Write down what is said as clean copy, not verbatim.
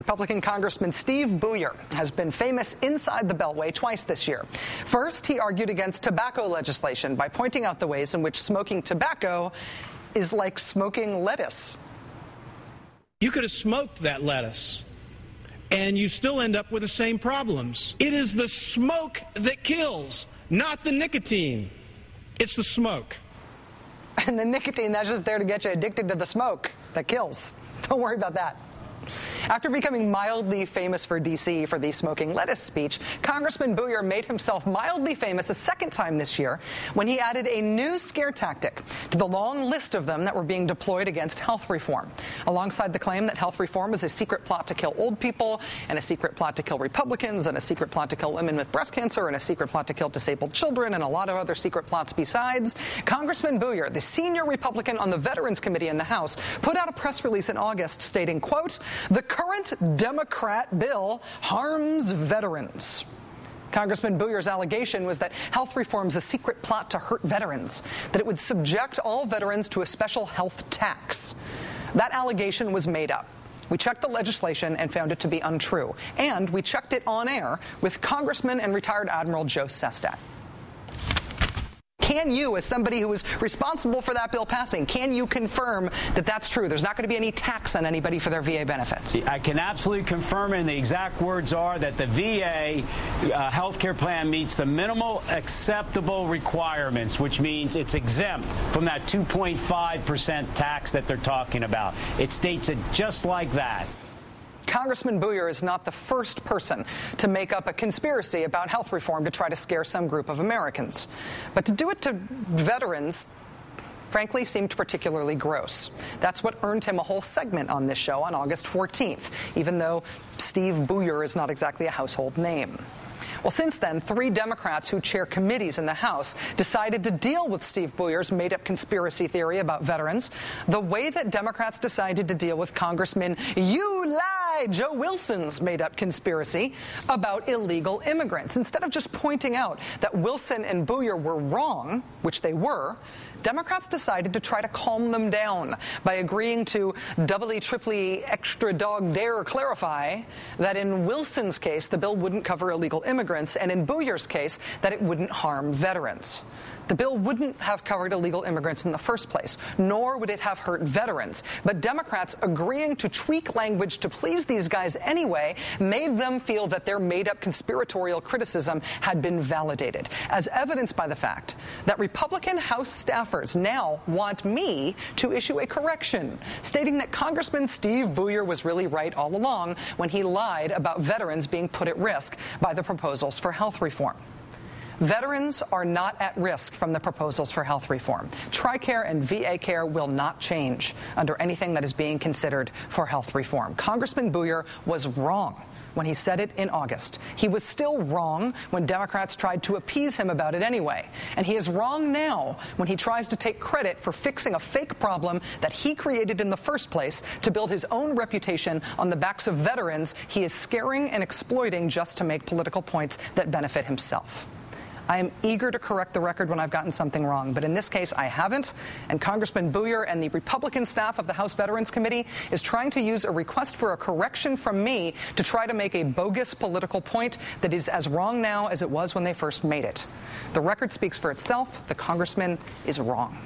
Republican Congressman Steve Buyer has been famous inside the Beltway twice this year. First, he argued against tobacco legislation by pointing out the ways in which smoking tobacco is like smoking lettuce. You could have smoked that lettuce, and you still end up with the same problems. It is the smoke that kills, not the nicotine. It's the smoke. And the nicotine, that's just there to get you addicted to the smoke that kills. Don't worry about that. After becoming mildly famous for D.C. for the smoking lettuce speech, Congressman Buyer made himself mildly famous a second time this year when he added a new scare tactic to the long list of them that were being deployed against health reform. Alongside the claim that health reform is a secret plot to kill old people, and a secret plot to kill Republicans, and a secret plot to kill women with breast cancer, and a secret plot to kill disabled children, and a lot of other secret plots besides, Congressman Buyer, the senior Republican on the Veterans Committee in the House, put out a press release in August stating, quote, "The current Democrat bill harms veterans." Congressman Buyer's allegation was that health reform is a secret plot to hurt veterans, that it would subject all veterans to a special health tax. That allegation was made up. We checked the legislation and found it to be untrue. And we checked it on air with Congressman and retired Admiral Joe Sestak. Can you, as somebody who was responsible for that bill passing, can you confirm that that's true? There's not going to be any tax on anybody for their VA benefits. I can absolutely confirm, and the exact words are that the VA health care plan meets the minimal acceptable requirements, which means it's exempt from that 2.5% tax that they're talking about. It states it just like that. Congressman Buyer is not the first person to make up a conspiracy about health reform to try to scare some group of Americans. But to do it to veterans, frankly, seemed particularly gross. That's what earned him a whole segment on this show on August 14th, even though Steve Buyer is not exactly a household name. Well, since then, 3 Democrats who chair committees in the House decided to deal with Steve Buyer's made-up conspiracy theory about veterans the way that Democrats decided to deal with Congressman Joe Wilson's made-up conspiracy about illegal immigrants. Instead of just pointing out that Wilson and Buyer were wrong, which they were, Democrats decided to try to calm them down by agreeing to doubly, triply, extra dog dare clarify that in Wilson's case, the bill wouldn't cover illegal immigrants, and in Buyer's case, that it wouldn't harm veterans. The bill wouldn't have covered illegal immigrants in the first place, nor would it have hurt veterans. But Democrats agreeing to tweak language to please these guys anyway made them feel that their made-up conspiratorial criticism had been validated, as evidenced by the fact that Republican House staffers now want me to issue a correction, stating that Congressman Steve Buyer was really right all along when he lied about veterans being put at risk by the proposals for health reform. Veterans are not at risk from the proposals for health reform. TRICARE and VA care will not change under anything that is being considered for health reform. Congressman Buyer was wrong when he said it in August. He was still wrong when Democrats tried to appease him about it anyway. And he is wrong now when he tries to take credit for fixing a fake problem that he created in the first place to build his own reputation on the backs of veterans he is scaring and exploiting just to make political points that benefit himself. I am eager to correct the record when I've gotten something wrong, but in this case I haven't, and Congressman Buyer and the Republican staff of the House Veterans Committee is trying to use a request for a correction from me to try to make a bogus political point that is as wrong now as it was when they first made it. The record speaks for itself. The congressman is wrong.